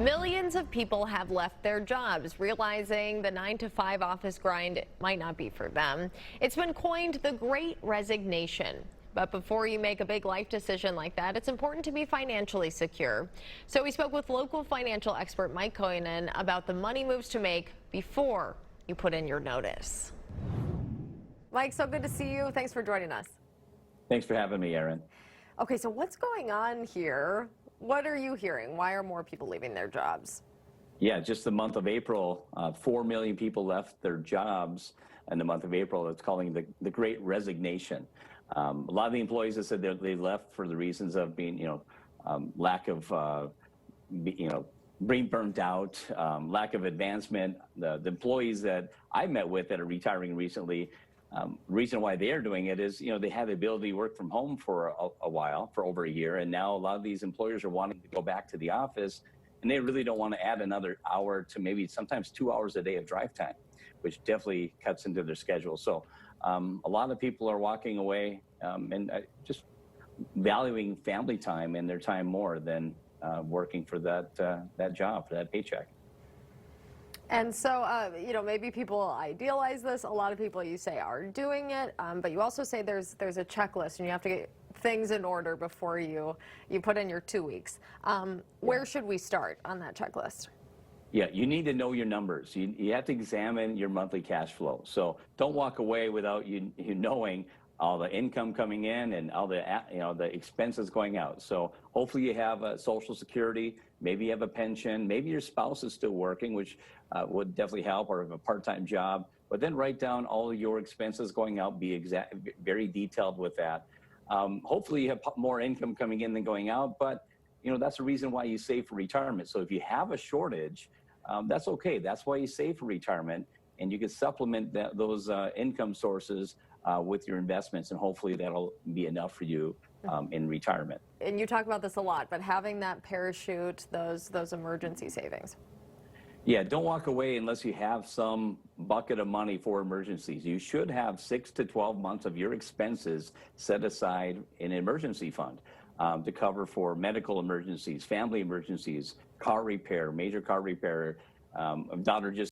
Millions of people have left their jobs, realizing the 9-to-5 office grind might not be for them. It's been coined the Great Resignation. But before you make a big life decision like that, it's important to be financially secure. So we spoke with local financial expert Mike Kojonen about the money moves to make before you put in your notice. Mike, so good to see you. Thanks for joining us. Thanks for having me, Erin. Okay, so what's going on here? What are you hearing? Why are more people leaving their jobs? Yeah, just the month of April, 4 million people left their jobs in the month of April. It's calling the Great Resignation. A lot of the employees have said they left for the reasons of being, lack of, being burnt out, lack of advancement. The employees that I met with that are retiring recently, reason why they're doing it is, they had the ability to work from home for a while, for over a year, and now a lot of these employers are wanting to go back to the office, and they really don't want to add another hour to maybe sometimes 2 hours a day of drive time, which definitely cuts into their schedule. So a lot of people are walking away and just valuing family time and their time more than working for that job, for that paycheck. And so, maybe people idealize this. A lot of people, you say, are doing it, but you also say there's a checklist and you have to get things in order before you put in your 2 weeks. Where should we start on that checklist? Yeah, you need to know your numbers. You have to examine your monthly cash flow. So don't walk away without you knowing all the income coming in and all the the expenses going out. So hopefully you have a Social Security, maybe you have a pension, maybe your spouse is still working, which would definitely help, or have a part-time job. But then write down all your expenses going out, be very detailed with that. Hopefully you have more income coming in than going out, but that's the reason why you save for retirement. So if you have a shortage, that's okay. That's why you save for retirement, and you can supplement those income sources with your investments, and hopefully that'll be enough for you in retirement. And you talk about this a lot, but having that parachute, those emergency savings. Yeah, don't walk away unless you have some bucket of money for emergencies. You should have 6 to 12 months of your expenses set aside in an emergency fund to cover for medical emergencies, family emergencies, car repair, major car repair. A daughter just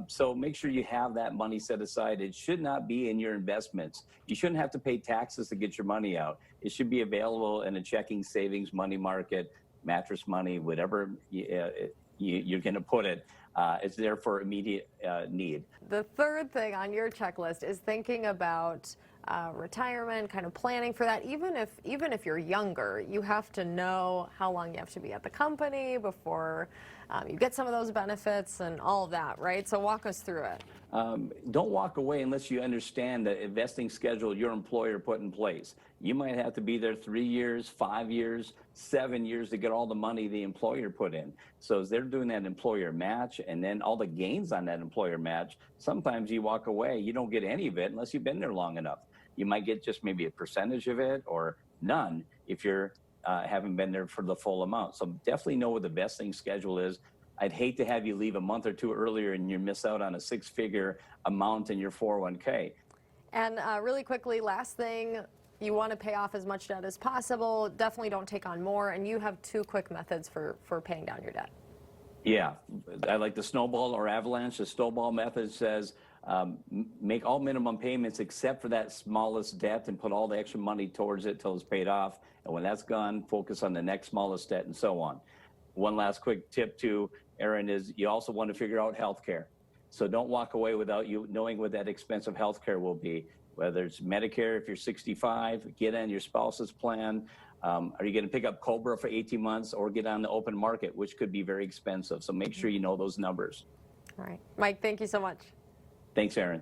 so make sure you have that money set aside. It should not be in your investments. You shouldn't have to pay taxes to get your money out. It should be available in a checking, savings, money market, mattress money, whatever you're going to put it. It's there for immediate need. The third thing on your checklist is thinking about retirement, kind of planning for that. Even if you're younger, you have to know how long you have to be at the company before you get some of those benefits and all of that, right? So walk us through it. Don't walk away unless you understand the investing schedule your employer put in place. You might have to be there 3 years, 5 years, 7 years to get all the money the employer put in. So as they're doing that employer match and then all the gains on that employer match, sometimes you walk away, you don't get any of it unless you've been there long enough. You might get just maybe a percentage of it or none if you're haven't been there for the full amount. So definitely know what the vesting schedule is. I'd hate to have you leave a month or two earlier and you miss out on a 6-figure amount in your 401k. And really quickly, last thing, you want to pay off as much debt as possible. Definitely don't take on more. And you have 2 quick methods for paying down your debt. Yeah, I like the snowball or avalanche. The snowball method says make all minimum payments except for that smallest debt and put all the extra money towards it till it's paid off. And when that's gone, focus on the next smallest debt and so on. One last quick tip too, Erin, is you also want to figure out healthcare. So don't walk away without you knowing what that expensive healthcare will be. Whether it's Medicare, if you're 65, get on your spouse's plan. Are you going to pick up COBRA for 18 months or get on the open market, which could be very expensive. So make sure you know those numbers. All right. Mike, thank you so much. Thanks, Erin.